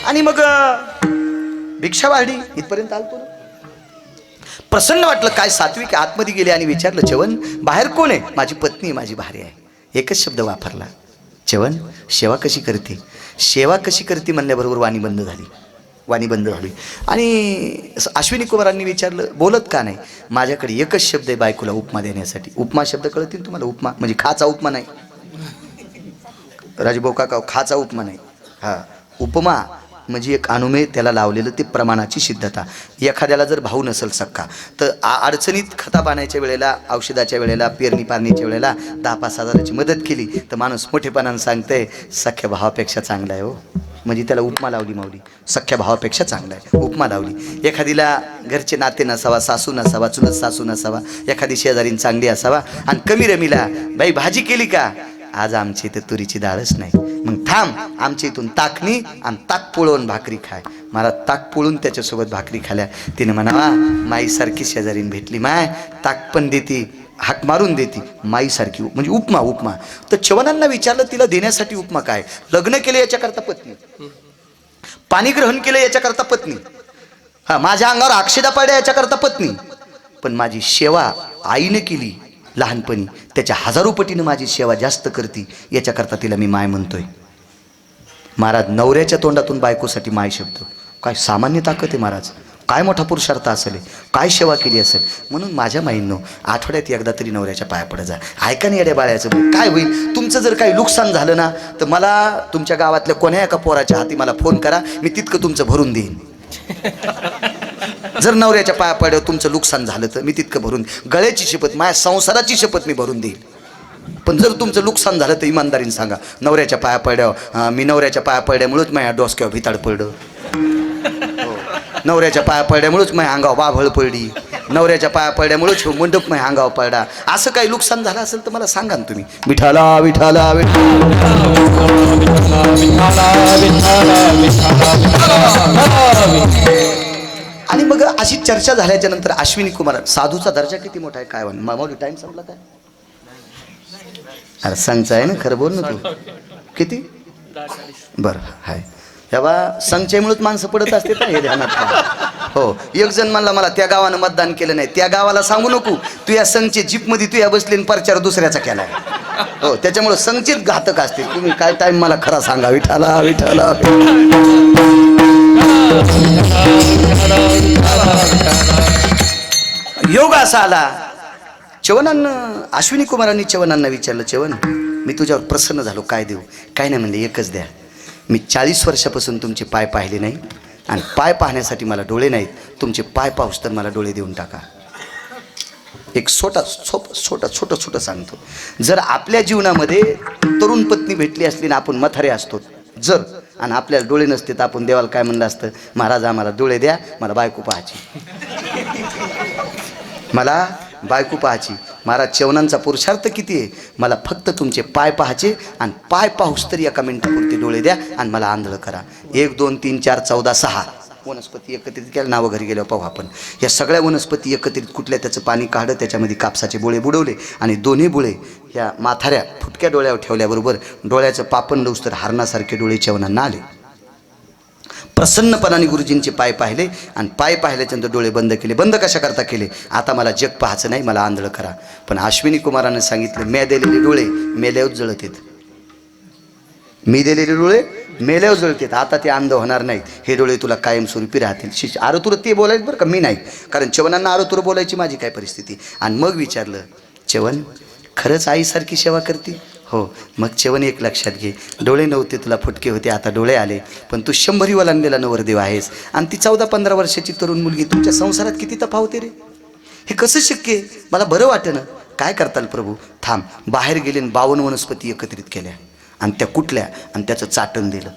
आणि मग भिक्षा वाढली, इथपर्यंत आलतो ना. प्रसन्न वाटलं, काय सात्विक आतमध्ये गेले आणि विचारलं, चवन बाहेर कोण आहे? माझी पत्नी, माझी भार्या आहे. एकच शब्द वापरला, चवन सेवा कशी करते? सेवा कशी करते म्हणल्याबरोबर वाणी बंद झाली. वाणी बंद झाली. आणि अश्विनी कुमारांनी विचारलं, बोलत का नाही? माझ्याकडे एकच शब्द आहे बायकोला उपमा देण्यासाठी. उपमा शब्द कळतील तुम्हाला? उपमा म्हणजे खाचा उपमा नाही, राजभाऊ काका, खाचा उपमा नाही. हां, उपमा म्हणजे एक अनुमेय त्याला लावलेलं ते प्रमाणाची सिद्धता. एखाद्याला जर भाऊ नसेल सक्का, तर अडचणीत खता पाण्याच्या वेळेला, औषधाच्या वेळेला, पेरणी पारणीच्या वेळेला 10-5 हजाराची मदत केली तर माणूस मोठेपणानं सांगतंय सख्या भावापेक्षा चांगला आहे हो. म्हणजे त्याला उपमा लावली माऊली, सख्या भावापेक्षा चांगला आहे, उपमा लावली. एखादीला घरचे नाते नसावा, सासू नसावा, चुलत सासू नसावा, एखादी शेजारीन चांगली असावा, आणि कमी रमीला बाई भाजी केली का? आज आमची इथे तुरीची डाळच नाही. मग थांब, आमच्या इथून ताकणी आणि ताक पोळवून भाकरी खाय. मला ताक पोळून त्याच्यासोबत भाकरी खाल्या. तिने म्हणावा माईसारखी शेजारीन भेटली, माय ताक पण देती, हाक मारून देती, माईसारखी. म्हणजे उपमा. उपमा तर चवनांना विचारलं तिला देण्यासाठी उपमा काय? लग्न केलं याच्याकरता पत्नी, पाणी ग्रहण केलं याच्याकरता पत्नी, हा माझ्या अंगावर अक्षदा पडल्या याच्याकरता पत्नी, पण माझी सेवा आईने केली लहानपणी, त्याच्या 1000 पटीनं माझी सेवा जास्त करती याच्याकरता तिला मी माय म्हणतोय. महाराज, नवऱ्याच्या तोंडातून बायकोसाठी माय शब्द, काय सामान्य ताकद आहे महाराज, काय मोठा पुरुषार्थ असेल, काय सेवा केली असेल. म्हणून माझ्या माईंनो, आठवड्यात एकदा तरी नवऱ्याच्या पाया पडत जा. ऐका नाही येड्या बाळ्याचं, काय होईल तुमचं जर काही नुकसान झालं ना, तर मला तुमच्या गावातल्या कोण्या एका पोराच्या हाती मला फोन करा, मी तितकं तुमचं भरून देईन. जर नवऱ्याच्या पाया पड्यावर तुमचं नुकसान झालं तर मी तितकं भरून, गळ्याची शपथ, माझ्या संसाराची शपथ मी भरून देईल. पण जर तुमचं नुकसान झालं तर इमानदारीने सांगा, नवऱ्याच्या पाया पड्यावर, मी नवऱ्याच्या पाया पड्यामुळेच माझ्या डोसक्यावर भिताड पडलं, नवऱ्याच्या पाया पड्यामुळेच माझ्या अंगावर बाभळ पडली, नवऱ्याच्या पाया पड्यामुळेच मंडप माझ्या अंगावर पडला, असं काही नुकसान झालं असेल तर मला सांगा ना तुम्ही. विठाला विठाला आणि मग अशी चर्चा झाल्याच्या नंतर अश्विनी कुमार, साधूचा दर्जा किती मोठा आहे काय म्हण मामावली, टाइम संपला काय? अरे संच आहे ना, खरं बोल ना तू. किती? बरं हाय. तेव्हा संचयमुळेच माणसं पडत असते का, हे ध्यानात ठेवा. हो, एक जण म्हणला मला त्या गावानं मतदान केलं नाही, त्या गावाला सांगू नको तू या संचे जीपमध्ये तू या बसले प्रचार दुसऱ्याचा केलाय. हो, त्याच्यामुळे संचित घातक असते. तुम्ही काय टाइम मला खरा सांगा. विठाला विठाला योग असा आला. चवनांना, अश्विनी कुमारांनी चवनांना विचारलं, चवन मी तुझ्यावर प्रसन्न झालो, काय देऊ? काय नाही म्हणले, एकच द्या. मी 40 वर्षापासून तुमचे पाय पाहिले नाही, आणि पाय पाहण्यासाठी मला डोळे नाहीत, तुमचे पाय पाहूस तर मला डोळे देऊन टाका. एक छोटं सांगतो. जर आपल्या जीवनामध्ये तरुण पत्नी भेटली असली ना, आपण म्हातारे असतो जर, आणि आपल्याला डोळे नसते तर आपण देवाला काय म्हणलं असतं, महाराज आम्हाला डोळे द्या, मला बायको पाहायची, मला बायको पाहायची. महाराज, चवनांचा पुरुषार्थ किती आहे, मला फक्त तुमचे पाय पाहायचे, आणि पाय पाहूस तरी एका मिनिटापुरती डोळे द्या आणि मला आंधळ करा. 1 2 3 4 14 6 वनस्पती एकत्रित केल्या, नावं घरी गेल्यावर पाहू आपण. या सगळ्या वनस्पती एकत्रित कुठल्या, त्याचं पाणी काढलं, त्याच्यामध्ये कापसाचे बोळे बुडवले, आणि दोन्ही बोळे ह्या माथाऱ्या फुटक्या डोळ्यावर ठेवल्याबरोबर डोळ्याचं पापण लवस तर हरणासारखे डोळे चवनांना आले. प्रसन्नपणाने गुरुजींचे पाय पाहिले, आणि पाय पाहिल्याच्यानंतर डोळे बंद केले. बंद कशा करता केले? आता मला जग पाहायचं नाही, मला आंधळ करा. पण अश्विनी कुमारानं सांगितलं, मी दिलेले डोळे मेल्यावर जळत आहेत, मी दिलेले डोळे मेल्यावर जळतात, आता ते अंध होणार नाहीत, हे डोळे तुला कायमस्वरूपी राहतील. शिष्य आरोतुर ते बोलायचं बरं का, मी नाही, कारण चवनांना आरोतुर बोलायची माझी काय परिस्थिती. आणि मग विचारलं, चवन खरंच आईसारखी सेवा करते? हो. मग चवन एक लक्षात घे, डोळे नव्हते तुला, फुटके होते, आता डोळे आले, पण तू 100 ओलांडलेला नवरदेव आहेस, आणि ती 14-15 वर्षाची तरुण मुलगी, तुमच्या संसारात किती तफावत रे? हे कसं शक्य आहे? मला बरं वाटेना. काय करताल प्रभू? थांब. बाहेर गेले, 52 वनस्पती एकत्रित केल्या, आणि त्या कुठल्या, आणि त्याचं चाटण दिलं.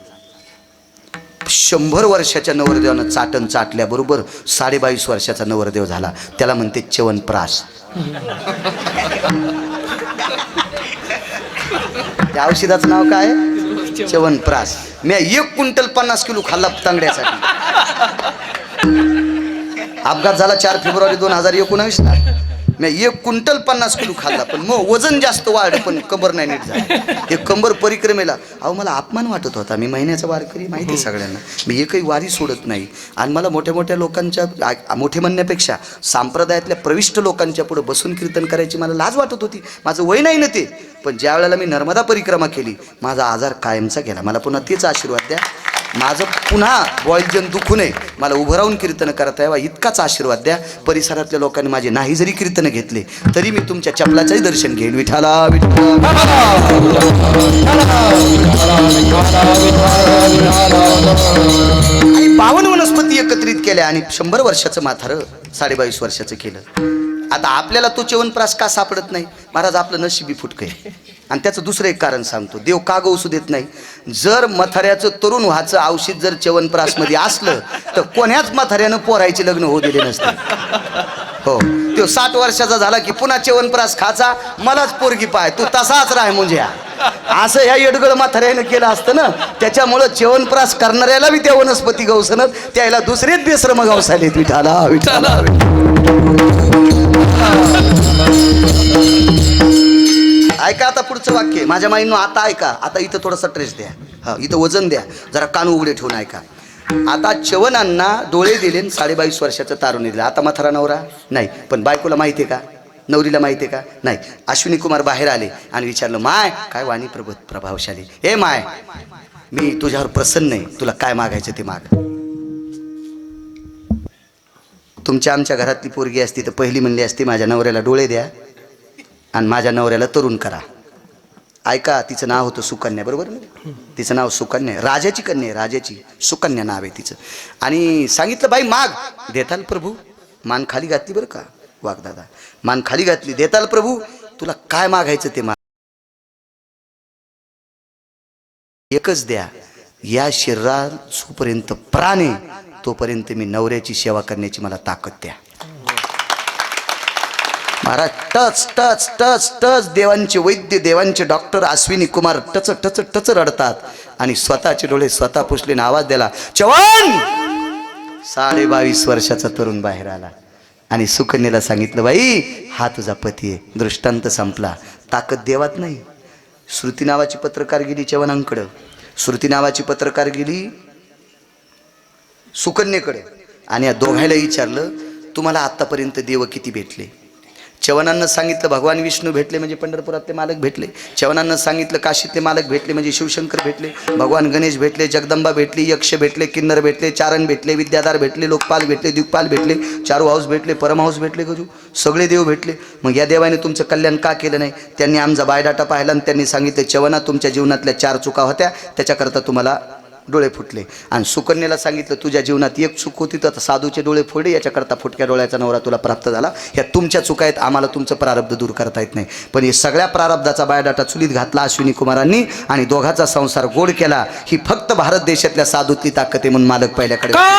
100 वर्षाच्या नवरदेवानं चाटण चाटल्याबरोबर 22.5 वर्षाचा नवरदेव झाला. त्याला म्हणते च्यवनप्राश. त्या औषधाचं नाव काय? च्यवनप्राश. मी 1 क्विंटल 50 किलो खाल्ला तांगड्यासाठी. अपघात झाला 4 फेब्रुवारी 2019 ला. मी 1 क्विंटल 50 किलो खाल्ला, पण मग वजन जास्त वाढलं, पण कंबर नाही नीट झालं. हे कंबर परिक्रमेला, अहो मला अपमान वाटत होता. मी महिन्याचा वारकरी, माहिती आहे सगळ्यांना, मी एकही वारी सोडत नाही. आणि मला मोठ्या मोठ्या लोकांच्या, मोठे म्हणण्यापेक्षा संप्रदायातल्या प्रविष्ट लोकांच्या पुढे बसून कीर्तन करायची मला लाज वाटत होती. माझं वय नाही ना ते. पण ज्या वेळेला मी नर्मदा परिक्रमा केली, माझा आजार कायमचा गेला. मला पुन्हा तेच आशीर्वाद द्या. माझं पुन्हा बॉयजन दुखू नये, मला उभं राहून कीर्तन करता यावा इतकाच आशीर्वाद द्या. परिसरातल्या लोकांनी माझे नाही जरी कीर्तन घेतले तरी मी तुमच्या चपलाचंही दर्शन घेईल. विठाला आणि 52 वनस्पती एकत्रित केल्या आणि 100 वर्षाचं म्हातारं 22.5 वर्षाचं केलं. आता आपल्याला तो च्यवनप्राश का सापडत नाही? महाराज आपलं नशिबी फुटकं आहे. आणि त्याचं दुसरं एक कारण सांगतो, देव का गवसू देत नाही. जर म्हाताऱ्याचं तरुण व्हायचं औषध जर च्यवनप्राशमध्ये असलं तर कोण्याच म्हाताऱ्यानं पोरायचे लग्न होऊ दिले नसते. हो, तो 60 वर्षाचा झाला की पुन्हा च्यवनप्राश खाचा, मलाच पोरगी पाय, तू तसाच राह म्हणजे असं ह्या येडगळ म्हाताऱ्यानं केलं असतं ना. त्याच्यामुळं च्यवनप्राश करणाऱ्याला बी त्या वनस्पती गवसनत, त्याला दुसरेच बेश्रम गवसालेत. विठाला विठाला. ऐका आता पुढचं वाक्य माझ्या माईंनो, आता ऐका. आता इथं थोडासा ट्रेस द्या, हा इथं वजन द्या, जरा कान उघडे ठेवून ऐका. आता च्यवनांना डोळे दिले 22.5 वर्षाचं तारुण्य दिलं. आता म्हातारा नवरा नाही, पण बायकोला माहिती आहे का? नवरीला माहिती आहे का? नाही. अश्विनी कुमार बाहेर आले आणि विचारलं, माय काय वाणी प्रभावशाली, हे माय मी तुझ्यावर प्रसन्न आहे, तुला काय मागायचं ते माग. तुमच्या आमच्या घरातली पोरगी असती तर पहिली म्हणली असती, माझ्या नवऱ्याला डोळे द्या आणि माझ्या नवऱ्याला तरुण करा. ऐका, तिचं नाव होतं सुकन्या, बरोबर ना? तिचं नाव सुकन्या, राजाची कन्या आहे, राजाची सुकन्या नाव आहे तिचं. आणि सांगितलं, बाई माग, देताल प्रभू. मान खाली घातली बरं का वाघदादा, मान खाली घातली. देताल प्रभू, तुला काय मागायचं ते माग. एकच द्या, या शरीरात जोपर्यंत प्राण आहे तोपर्यंत मी नवऱ्याची सेवा करण्याची मला ताकद द्या. महाराज टच टच टच टच, देवांचे वैद्य, देवांचे doctor Ashwini Kumar touch touch touch रडतात आणि स्वतःचे डोळे स्वतः पुसले आणि आवाज दिला, च्यवन. 22.5 वर्षाचा तरुण बाहेर आला आणि सुकन्याला सांगितलं, बाई हा तुझा पती आहे. दृष्टांत संपला. ताकद देवात नाही. श्रुती नावाची पत्रकार गेली च्यवनांकडं, श्रुती नावाची पत्रकार गेली सुकन्येकडे आणि या दोघायला विचारलं, तुम्हाला आतापर्यंत देव किती भेटले? च्यवनांना सांगितलं भगवान विष्णू भेटले म्हणजे पंढरपुरातले मालक भेटले. च्यवनांना सांगितलं काशीतले मालक भेटले म्हणजे शिवशंकर भेटले. भगवान गणेश भेटले, जगदंबा भेटली, यक्ष भेटले, किन्नर भेटले, चारण भेटले, विद्याधार भेटले, लोकपाल भेटले, दिग्पाल भेटले, चारू हाऊस भेटले, परमहाऊस भेटले, गजू सगळे देव भेटले. मग या देवाने तुमचं कल्याण का केलं नाही? त्यांनी आमचा बायोडाटा पाहिला आणि त्यांनी सांगितलं, च्यवना तुमच्या जीवनातल्या 4 चुका होत्या, त्याच्याकरता तुम्हाला डोळे फुटले. आणि सुकन्याला सांगितलं, तुझ्या जीवनात एक चूक होती तर साधूचे डोळे फोडले, याच्याकरता फुटक्या डोळ्याचा नवरा तुला प्राप्त झाला. ह्या तुमच्या चुका आहेत, आम्हाला तुमचं प्रारब्ध दूर करता येत नाही. पण हे सगळ्या प्रारब्धाचा बायोडाटा चुलीत घातला अश्विनी कुमारांनी आणि दोघाचा संसार गोड केला. ही फक्त भारत देशातल्या साधूतली ताकद आहे म्हणून मालक पहिल्याकडे काय